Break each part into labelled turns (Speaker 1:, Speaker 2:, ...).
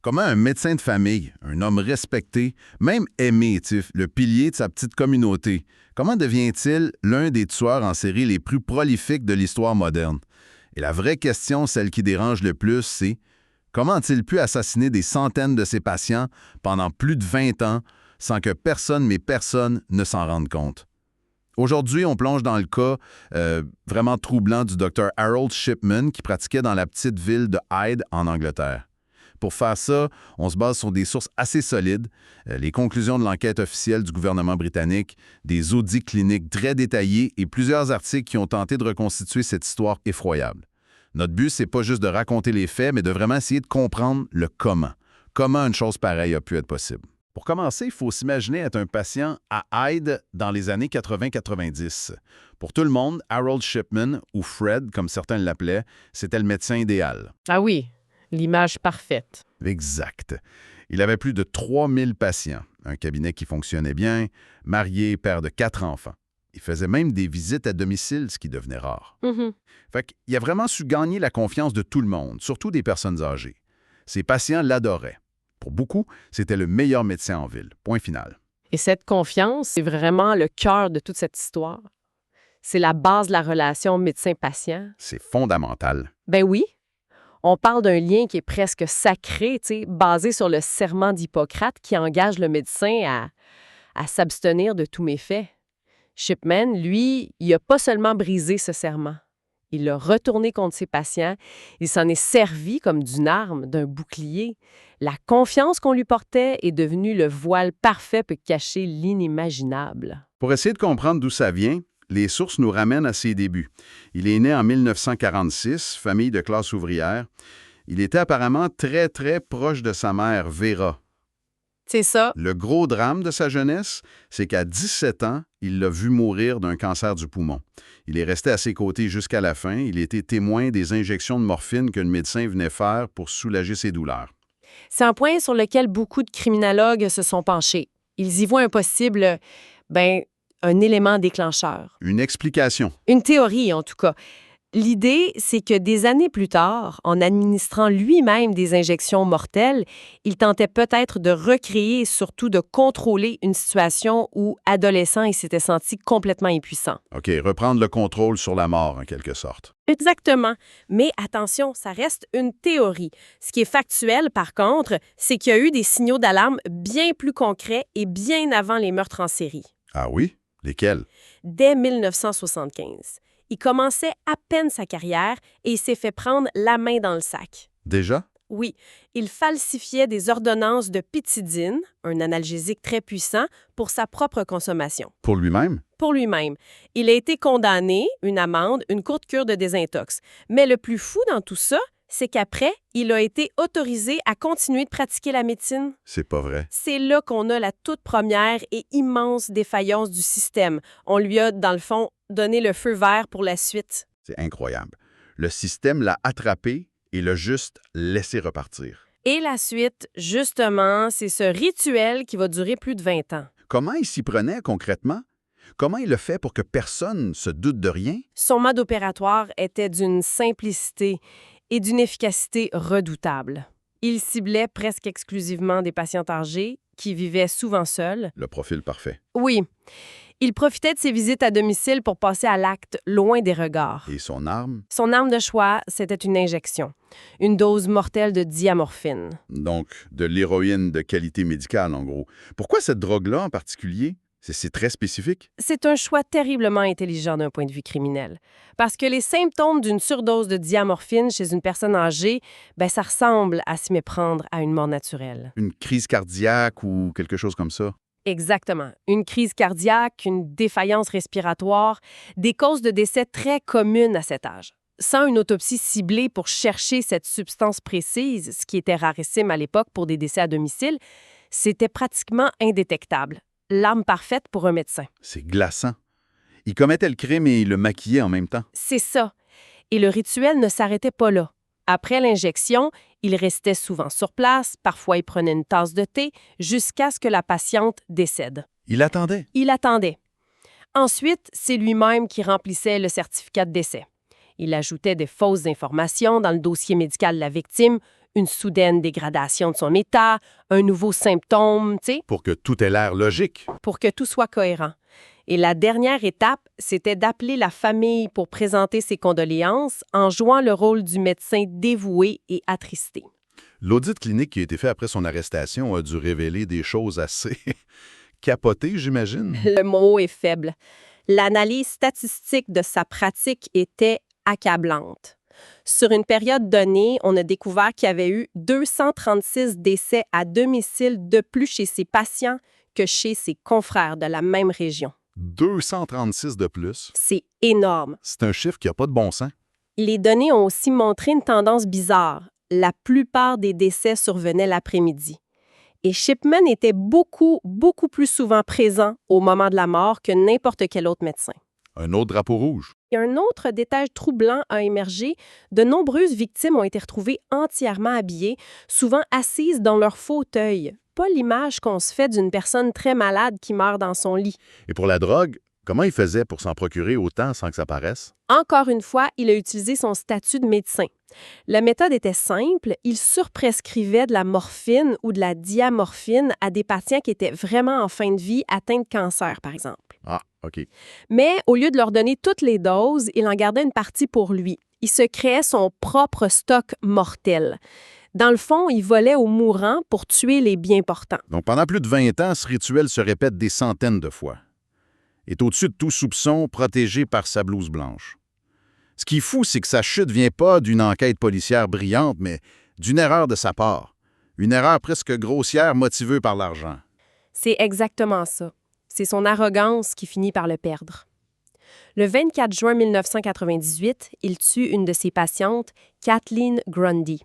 Speaker 1: Comment un médecin de famille, un homme respecté, même aimé, le pilier de sa petite communauté, comment devient-il l'un des tueurs en série les plus prolifiques de l'histoire moderne? Et la vraie question, celle qui dérange le plus, c'est comment a-t-il pu assassiner des centaines de ses patients pendant plus de 20 ans sans que personne, mais personne, ne s'en rende compte? Aujourd'hui, on plonge dans le cas vraiment troublant du Dr. Harold Shipman qui pratiquait dans la petite ville de Hyde en Angleterre. Pour faire ça, on se base sur des sources assez solides, les conclusions de l'enquête officielle du gouvernement britannique, des audits cliniques très détaillés et plusieurs articles qui ont tenté de reconstituer cette histoire effroyable. Notre but, c'est pas juste de raconter les faits, mais de vraiment essayer de comprendre le comment. Comment une chose pareille a pu être possible. Pour commencer, il faut s'imaginer être un patient à Hyde dans les années 80-90. Pour tout le monde, Harold Shipman, ou Fred, comme certains l'appelaient, c'était le médecin idéal.
Speaker 2: Ah oui, l'image parfaite.
Speaker 1: Exact. Il avait plus de 3000 patients, un cabinet qui fonctionnait bien, marié, père de 4 enfants. Il faisait même des visites à domicile, ce qui devenait rare. Fait qu'il a vraiment su gagner la confiance de tout le monde, surtout des personnes âgées. Ses patients l'adoraient. Pour beaucoup, c'était le meilleur médecin en ville. Point final.
Speaker 2: Et cette confiance, c'est vraiment le cœur de toute cette histoire. C'est la base de la relation médecin-patient.
Speaker 1: C'est fondamental.
Speaker 2: Ben oui. On parle d'un lien qui est presque sacré, basé sur le serment d'Hippocrate qui engage le médecin à s'abstenir de tous méfaits. Shipman, lui, il n'a pas seulement brisé ce serment. Il l'a retourné contre ses patients. Il s'en est servi comme d'une arme, d'un bouclier. La confiance qu'on lui portait est devenue le voile parfait pour cacher l'inimaginable.
Speaker 1: Pour essayer de comprendre d'où ça vient, les sources nous ramènent à ses débuts. Il est né en 1946, famille de classe ouvrière. Il était apparemment très, très proche de sa mère, Vera.
Speaker 2: C'est ça.
Speaker 1: Le gros drame de sa jeunesse, c'est qu'à 17 ans, il l'a vu mourir d'un cancer du poumon. Il est resté à ses côtés jusqu'à la fin. Il était témoin des injections de morphine que le médecin venait faire pour soulager ses douleurs.
Speaker 2: C'est un point sur lequel beaucoup de criminologues se sont penchés. Ils y voient un possible, un élément déclencheur.
Speaker 1: Une explication.
Speaker 2: Une théorie, en tout cas. L'idée, c'est que des années plus tard, en administrant lui-même des injections mortelles, il tentait peut-être de recréer et surtout de contrôler une situation où, adolescent, il s'était senti complètement impuissant.
Speaker 1: OK, reprendre le contrôle sur la mort, en quelque sorte.
Speaker 2: Exactement. Mais attention, ça reste une théorie. Ce qui est factuel, par contre, c'est qu'il y a eu des signaux d'alarme bien plus concrets et bien avant les meurtres en série.
Speaker 1: Ah oui? Lesquels?
Speaker 2: Dès 1975. Il commençait à peine sa carrière et il s'est fait prendre la main dans le sac.
Speaker 1: Déjà?
Speaker 2: Oui, il falsifiait des ordonnances de pitidine, un analgésique très puissant, pour sa propre consommation.
Speaker 1: Pour lui-même?
Speaker 2: Pour lui-même. Il a été condamné, une amende, une courte cure de désintox. Mais le plus fou dans tout ça, c'est qu'après, il a été autorisé à continuer de pratiquer la médecine.
Speaker 1: C'est pas vrai.
Speaker 2: C'est là qu'on a la toute première et immense défaillance du système. On lui a, dans le fond, donné le feu vert pour la suite.
Speaker 1: C'est incroyable. Le système l'a attrapé et l'a juste laissé repartir.
Speaker 2: Et la suite, justement, c'est ce rituel qui va durer plus de 20 ans.
Speaker 1: Comment il s'y prenait concrètement? Comment il le fait pour que personne se doute de rien?
Speaker 2: Son mode opératoire était d'une simplicité et d'une efficacité redoutable. Il ciblait presque exclusivement des patients âgés qui vivaient souvent seuls.
Speaker 1: Le profil parfait.
Speaker 2: Oui. Il profitait de ses visites à domicile pour passer à l'acte loin des regards.
Speaker 1: Et son arme?
Speaker 2: Son arme de choix, c'était une injection. Une dose mortelle de diamorphine.
Speaker 1: Donc, de l'héroïne de qualité médicale, en gros. Pourquoi cette drogue-là en particulier? C'est très spécifique.
Speaker 2: C'est un choix terriblement intelligent d'un point de vue criminel. Parce que les symptômes d'une surdose de diamorphine chez une personne âgée, ça ressemble à s'y méprendre à une mort naturelle.
Speaker 1: Une crise cardiaque ou quelque chose comme ça?
Speaker 2: Exactement. Une crise cardiaque, une défaillance respiratoire, des causes de décès très communes à cet âge. Sans une autopsie ciblée pour chercher cette substance précise, ce qui était rarissime à l'époque pour des décès à domicile, c'était pratiquement indétectable. L'arme parfaite pour un médecin.
Speaker 1: C'est glaçant. Il commettait le crime et il le maquillait en même temps.
Speaker 2: C'est ça. Et le rituel ne s'arrêtait pas là. Après l'injection, il restait souvent sur place, parfois il prenait une tasse de thé, jusqu'à ce que la patiente décède.
Speaker 1: Il attendait.
Speaker 2: Il attendait. Ensuite, c'est lui-même qui remplissait le certificat de décès. Il ajoutait des fausses informations dans le dossier médical de la victime, une soudaine dégradation de son état, un nouveau symptôme, tu sais,
Speaker 1: Pour que tout ait l'air logique.
Speaker 2: pour que tout soit cohérent. Et la dernière étape, c'était d'appeler la famille pour présenter ses condoléances en jouant le rôle du médecin dévoué et attristé.
Speaker 1: L'audit clinique qui a été fait après son arrestation a dû révéler des choses assez capotées, j'imagine.
Speaker 2: Le mot est faible. L'analyse statistique de sa pratique était accablante. Sur une période donnée, on a découvert qu'il y avait eu 236 décès à domicile de plus chez ses patients que chez ses confrères de la même région.
Speaker 1: 236 de plus.
Speaker 2: C'est énorme.
Speaker 1: C'est un chiffre qui n'a pas de bon sens.
Speaker 2: Les données ont aussi montré une tendance bizarre. La plupart des décès survenaient l'après-midi. Et Shipman était beaucoup plus souvent présent au moment de la mort que n'importe quel autre médecin.
Speaker 1: Un autre drapeau rouge.
Speaker 2: Et un autre détail troublant a émergé. De nombreuses victimes ont été retrouvées entièrement habillées, souvent assises dans leur fauteuil. Pas l'image qu'on se fait d'une personne très malade qui meurt dans son lit.
Speaker 1: Et pour la drogue, comment il faisait pour s'en procurer autant sans que ça paraisse?
Speaker 2: Encore une fois, il a utilisé son statut de médecin. La méthode était simple, il surprescrivait de la morphine ou de la diamorphine à des patients qui étaient vraiment en fin de vie, atteints de cancer, par exemple.
Speaker 1: Ah, OK.
Speaker 2: Mais au lieu de leur donner toutes les doses, il en gardait une partie pour lui. Il se créait son propre stock mortel. Dans le fond, il volait aux mourants pour tuer les bien portants.
Speaker 1: Donc pendant plus de 20 ans, ce rituel se répète des centaines de fois. Est au-dessus de tout soupçon, protégé par sa blouse blanche. Ce qui est fou, c'est que sa chute vient pas d'une enquête policière brillante, mais d'une erreur de sa part. Une erreur presque grossière motivée par l'argent.
Speaker 2: C'est exactement ça. C'est son arrogance qui finit par le perdre. Le 24 juin 1998, il tue une de ses patientes, Kathleen Grundy.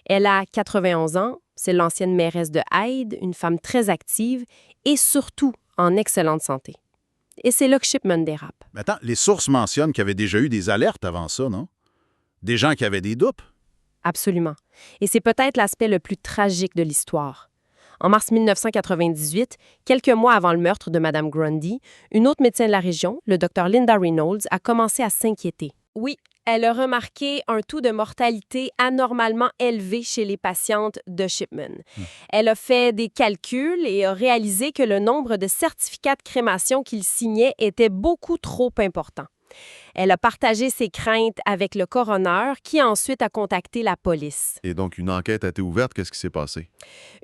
Speaker 2: Elle a 91 ans, c'est l'ancienne mairesse de Hyde, une femme très active et surtout en excellente santé. Et c'est là que Shipman dérape.
Speaker 1: Mais attends, les sources mentionnent qu'il y avait déjà eu des alertes avant ça, non? Des gens qui avaient des doutes?
Speaker 2: Absolument. Et c'est peut-être l'aspect le plus tragique de l'histoire. En mars 1998, quelques mois avant le meurtre de Mme Grundy, une autre médecin de la région, le Dr Linda Reynolds, a commencé à s'inquiéter. Oui, elle a remarqué un taux de mortalité anormalement élevé chez les patientes de Shipman. Elle a fait des calculs et a réalisé que le nombre de certificats de crémation qu'il signait était beaucoup trop important. Elle a partagé ses craintes avec le coroner qui ensuite a contacté la police.
Speaker 1: Et donc, une enquête a été ouverte. Qu'est-ce qui s'est passé?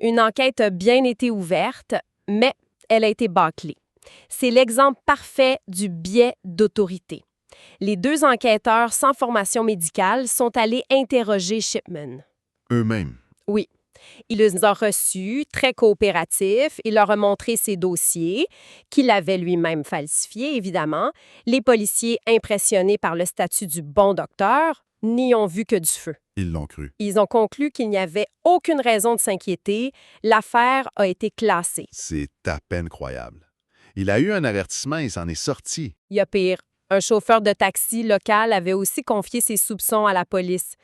Speaker 2: Une enquête a bien été ouverte, mais elle a été bâclée. C'est l'exemple parfait du biais d'autorité. Les deux enquêteurs sans formation médicale sont allés interroger Shipman.
Speaker 1: Eux-mêmes.
Speaker 2: Oui. Il les a reçus, très coopératifs. Il leur a montré ses dossiers, qu'il avait lui-même falsifiés, évidemment. Les policiers, impressionnés par le statut du bon docteur, n'y ont vu que du feu.
Speaker 1: Ils l'ont cru.
Speaker 2: Ils ont conclu qu'il n'y avait aucune raison de s'inquiéter. L'affaire a été classée.
Speaker 1: C'est à peine croyable. Il a eu un avertissement et s'en est sorti.
Speaker 2: Il y a pire. Un chauffeur de taxi local avait aussi confié ses soupçons à la police.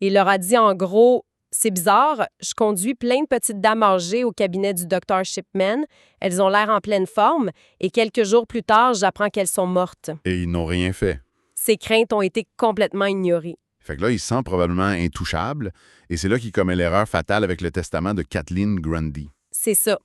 Speaker 2: Il leur a dit en gros... C'est bizarre, je conduis plein de petites dames âgées au cabinet du Dr Shipman. Elles ont l'air en pleine forme et quelques jours plus tard, j'apprends qu'elles sont mortes.
Speaker 1: Et ils n'ont rien fait.
Speaker 2: Ces craintes ont été complètement ignorées.
Speaker 1: Fait que là, il se sent probablement intouchable, et c'est là qu'il commet l'erreur fatale avec le testament de Kathleen Grundy.
Speaker 2: C'est ça.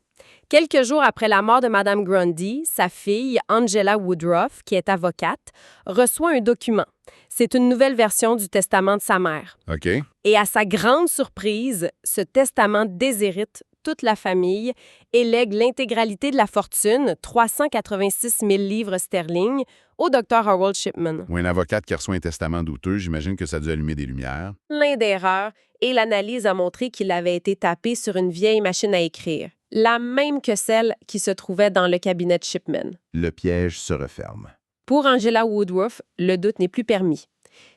Speaker 2: Quelques jours après la mort de Mme Grundy, sa fille, Angela Woodruff, qui est avocate, reçoit un document. C'est une nouvelle version du testament de sa mère.
Speaker 1: OK.
Speaker 2: Et à sa grande surprise, ce testament déshérite toute la famille et lègue l'intégralité de la fortune, 386 000 livres sterling, au Dr Harold Shipman.
Speaker 1: Ou un avocate qui reçoit un testament douteux, j'imagine que ça a dû allumer des lumières.
Speaker 2: Plein d'erreurs, et l'analyse a montré qu'il avait été tapé sur une vieille machine à écrire, la même que celle qui se trouvait dans le cabinet de Shipman.
Speaker 1: Le piège se referme.
Speaker 2: Pour Angela Woodruff, le doute n'est plus permis.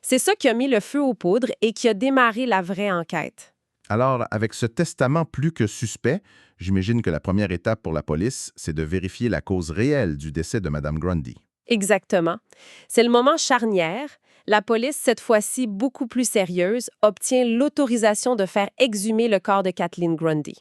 Speaker 2: C'est ça qui a mis le feu aux poudres et qui a démarré la vraie enquête.
Speaker 3: Alors, avec ce testament plus que suspect, j'imagine que la première étape pour la police, c'est de vérifier la cause réelle du décès de Mme Grundy.
Speaker 2: Exactement. C'est le moment charnière. La police, cette fois-ci beaucoup plus sérieuse, obtient l'autorisation de faire exhumer le corps de Kathleen Grundy.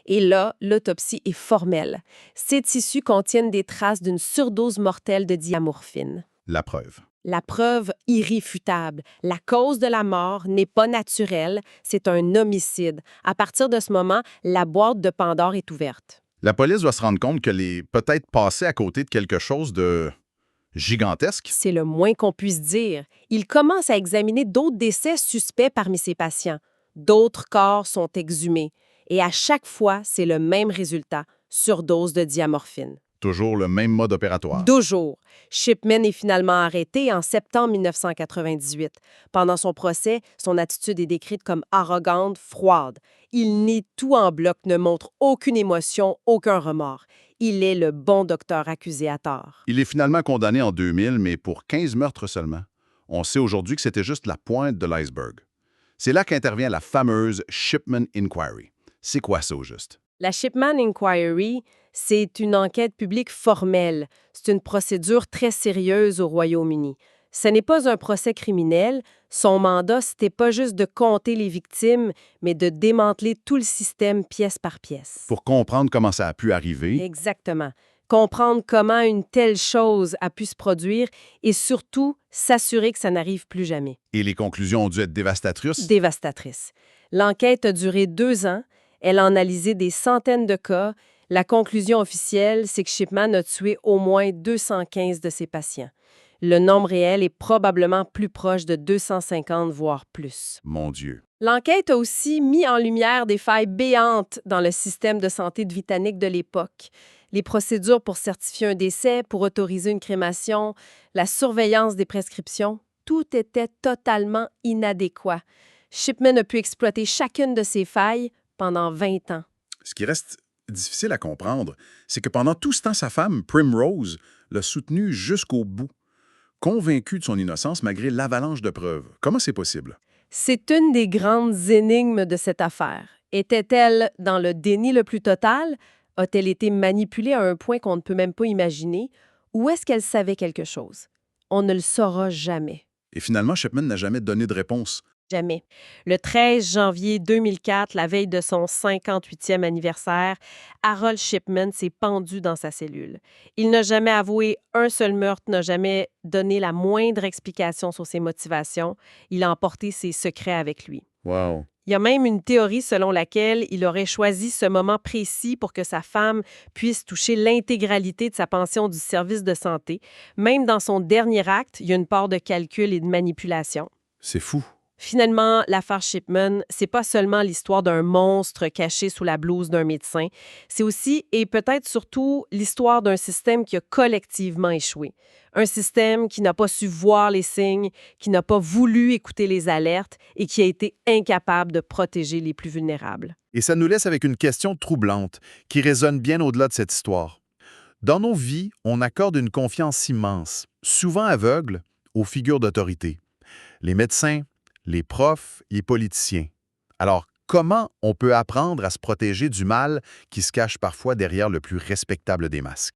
Speaker 2: Et là, l'autopsie est formelle. Ces tissus contiennent des traces d'une surdose mortelle de diamorphine.
Speaker 3: La preuve.
Speaker 2: La preuve irréfutable. La cause de la mort n'est pas naturelle, c'est un homicide. À partir de ce moment, la boîte de Pandore est ouverte.
Speaker 3: La police doit se rendre compte qu'elle est peut-être passée à côté de quelque chose de gigantesque.
Speaker 2: C'est le moins qu'on puisse dire. Il commence à examiner d'autres décès suspects parmi ses patients. D'autres corps sont exhumés. Et à chaque fois, c'est le même résultat, surdose de diamorphine.
Speaker 3: Toujours le même mode opératoire.
Speaker 2: Toujours. Shipman est finalement arrêté en septembre 1998. Pendant son procès, son attitude est décrite comme arrogante, froide. Il nie tout en bloc, ne montre aucune émotion, aucun remords. Il est le bon docteur accusé à tort.
Speaker 3: Il est finalement condamné en 2000, mais pour 15 meurtres seulement. On sait aujourd'hui que c'était juste la pointe de l'iceberg. C'est là qu'intervient la fameuse Shipman Inquiry. C'est quoi ça au juste?
Speaker 2: La Shipman Inquiry, c'est une enquête publique formelle. C'est une procédure très sérieuse au Royaume-Uni. Ce n'est pas un procès criminel. Son mandat, c'était pas juste de compter les victimes, mais de démanteler tout le système pièce par pièce.
Speaker 3: Pour comprendre comment ça a pu arriver,
Speaker 2: Exactement. Comprendre comment une telle chose a pu se produire et surtout s'assurer que ça n'arrive plus jamais.
Speaker 3: et les conclusions ont dû être dévastatrices.
Speaker 2: Dévastatrice. L'enquête a duré 2 ans. Elle a analysé des centaines de cas. La conclusion officielle, c'est que Shipman a tué au moins 215 de ses patients. Le nombre réel est probablement plus proche de 250, voire plus.
Speaker 3: Mon Dieu.
Speaker 2: L'enquête a aussi mis en lumière des failles béantes dans le système de santé britannique de l'époque. Les procédures pour certifier un décès, pour autoriser une crémation, la surveillance des prescriptions, tout était totalement inadéquat. Shipman a pu exploiter chacune de ces failles pendant 20 ans.
Speaker 3: Ce qui reste difficile à comprendre, c'est que pendant tout ce temps, sa femme, Primrose, l'a soutenu jusqu'au bout, convaincue de son innocence malgré l'avalanche de preuves. Comment c'est possible?
Speaker 2: C'est une des grandes énigmes de cette affaire. Était-elle dans le déni le plus total? A-t-elle été manipulée à un point qu'on ne peut même pas imaginer? Ou est-ce qu'elle savait quelque chose? On ne le saura jamais.
Speaker 3: Et finalement, Shipman n'a jamais donné de réponse.
Speaker 2: Jamais. Le 13 janvier 2004, la veille de son 58e anniversaire, Harold Shipman s'est pendu dans sa cellule. Il n'a jamais avoué un seul meurtre, n'a jamais donné la moindre explication sur ses motivations. Il a emporté ses secrets avec lui.
Speaker 3: Wow.
Speaker 2: Il y a même une théorie selon laquelle il aurait choisi ce moment précis pour que sa femme puisse toucher l'intégralité de sa pension du service de santé. Même dans son dernier acte, il y a une part de calcul et de manipulation.
Speaker 3: C'est fou.
Speaker 2: Finalement, l'affaire Shipman, c'est pas seulement l'histoire d'un monstre caché sous la blouse d'un médecin, c'est aussi et peut-être surtout l'histoire d'un système qui a collectivement échoué. Un système qui n'a pas su voir les signes, qui n'a pas voulu écouter les alertes et qui a été incapable de protéger les plus vulnérables.
Speaker 4: Et ça nous laisse avec une question troublante qui résonne bien au-delà de cette histoire. Dans nos vies, on accorde une confiance immense, souvent aveugle, aux figures d'autorité. Les médecins, les profs, les politiciens. Alors, comment on peut apprendre à se protéger du mal qui se cache parfois derrière le plus respectable des masques?